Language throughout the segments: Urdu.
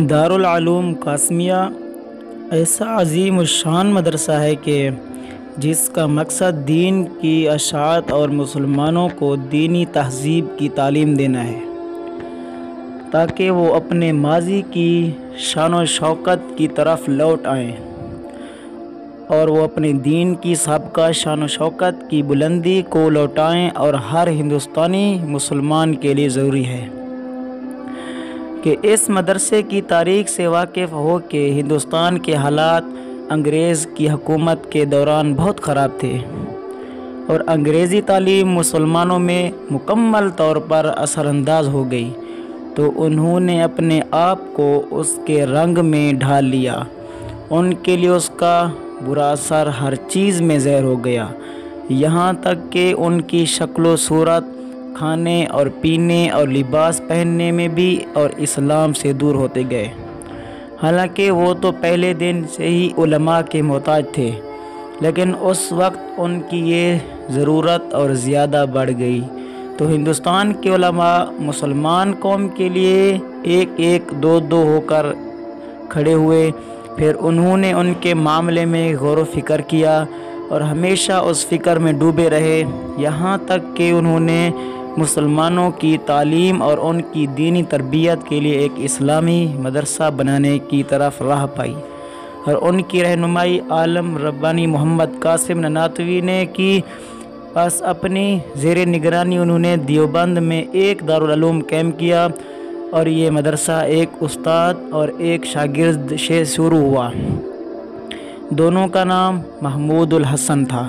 دارالعلوم قاسمیہ ایسا عظیم الشان مدرسہ ہے کہ جس کا مقصد دین کی اشاعت اور مسلمانوں کو دینی تہذیب کی تعلیم دینا ہے، تاکہ وہ اپنے ماضی کی شان و شوکت کی طرف لوٹ آئیں اور وہ اپنے دین کی سابقہ شان و شوکت کی بلندی کو لوٹائیں۔ اور ہر ہندوستانی مسلمان کے لیے ضروری ہے کہ اس مدرسے کی تاریخ سے واقف ہو کہ ہندوستان کے حالات انگریز کی حکومت کے دوران بہت خراب تھے اور انگریزی تعلیم مسلمانوں میں مکمل طور پر اثر انداز ہو گئی، تو انہوں نے اپنے آپ کو اس کے رنگ میں ڈھال لیا۔ ان کے لیے اس کا برا اثر ہر چیز میں ظاہر ہو گیا، یہاں تک کہ ان کی شکل و صورت، کھانے اور پینے اور لباس پہننے میں بھی اور اسلام سے دور ہوتے گئے۔ حالانکہ وہ تو پہلے دن سے ہی علماء کے محتاج تھے، لیکن اس وقت ان کی یہ ضرورت اور زیادہ بڑھ گئی، تو ہندوستان کے علماء مسلمان قوم کے لیے ایک ایک دو دو ہو کر کھڑے ہوئے۔ پھر انہوں نے ان کے معاملے میں غور و فکر کیا اور ہمیشہ اس فکر میں ڈوبے رہے، یہاں تک کہ انہوں نے مسلمانوں کی تعلیم اور ان کی دینی تربیت کے لیے ایک اسلامی مدرسہ بنانے کی طرف راہ پائی، اور ان کی رہنمائی عالم ربانی محمد قاسم نانوتوی نے کی۔ بس اپنی زیر نگرانی انہوں نے دیوبند میں ایک دارالعلوم قائم کیا، اور یہ مدرسہ ایک استاد اور ایک شاگرد سے شروع ہوا۔ دونوں کا نام محمود الحسن تھا،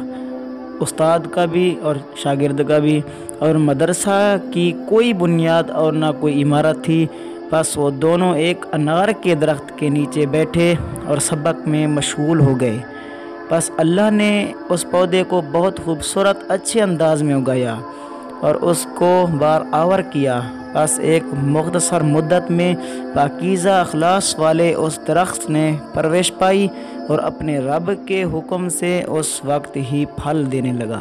استاد کا بھی اور شاگرد کا بھی، اور مدرسہ کی کوئی بنیاد اور نہ کوئی عمارت تھی، بس وہ دونوں ایک انار کے درخت کے نیچے بیٹھے اور سبق میں مشغول ہو گئے۔ بس اللہ نے اس پودے کو بہت خوبصورت اچھے انداز میں اگایا اور اس کو بار آور کیا۔ بس ایک مختصر مدت میں پاکیزہ اخلاص والے اس درخت نے پرورش پائی اور اپنے رب کے حکم سے اس وقت ہی پھل دینے لگا،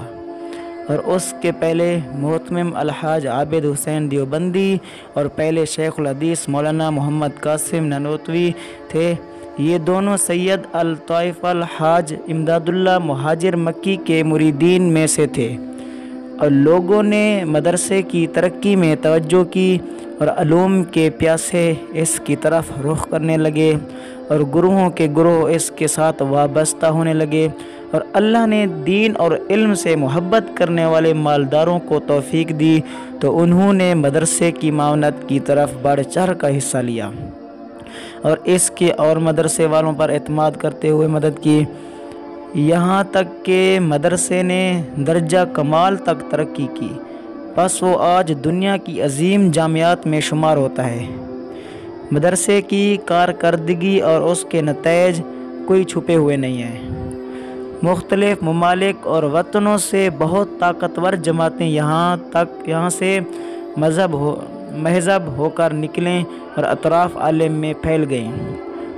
اور اس کے پہلے محتمم الحاج عابد حسین دیوبندی اور پہلے شیخ الحدیث مولانا محمد قاسم نانوتوی تھے۔ یہ دونوں سید الطائف الحاج امداد اللہ مہاجر مکی کے مریدین میں سے تھے، اور لوگوں نے مدرسے کی ترقی میں توجہ کی اور علوم کے پیاسے اس کی طرف رخ کرنے لگے، اور گروہوں کے گروہ اس کے ساتھ وابستہ ہونے لگے، اور اللہ نے دین اور علم سے محبت کرنے والے مالداروں کو توفیق دی، تو انہوں نے مدرسے کی معاونت کی طرف بڑھ چڑھ کا حصہ لیا اور اس کے اور مدرسے والوں پر اعتماد کرتے ہوئے مدد کی، یہاں تک کہ مدرسے نے درجہ کمال تک ترقی کی۔ بس وہ آج دنیا کی عظیم جامعات میں شمار ہوتا ہے۔ مدرسے کی کارکردگی اور اس کے نتائج کوئی چھپے ہوئے نہیں ہیں۔ مختلف ممالک اور وطنوں سے بہت طاقتور جماعتیں یہاں سے مہذب ہو کر نکلیں اور اطراف عالم میں پھیل گئیں،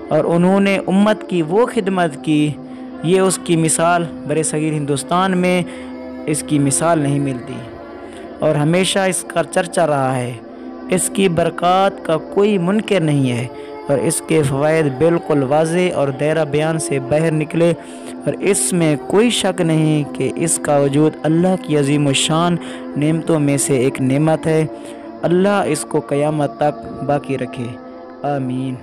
اور انہوں نے امت کی وہ خدمت کی، یہ اس کی مثال برصغیر ہندوستان میں اس کی مثال نہیں ملتی، اور ہمیشہ اس کا چرچا رہا ہے۔ اس کی برکات کا کوئی منکر نہیں ہے، اور اس کے فوائد بالکل واضح اور دائرہ بیان سے باہر نکلے، اور اس میں کوئی شک نہیں کہ اس کا وجود اللہ کی عظیم الشان نعمتوں میں سے ایک نعمت ہے۔ اللہ اس کو قیامت تک باقی رکھے، آمین۔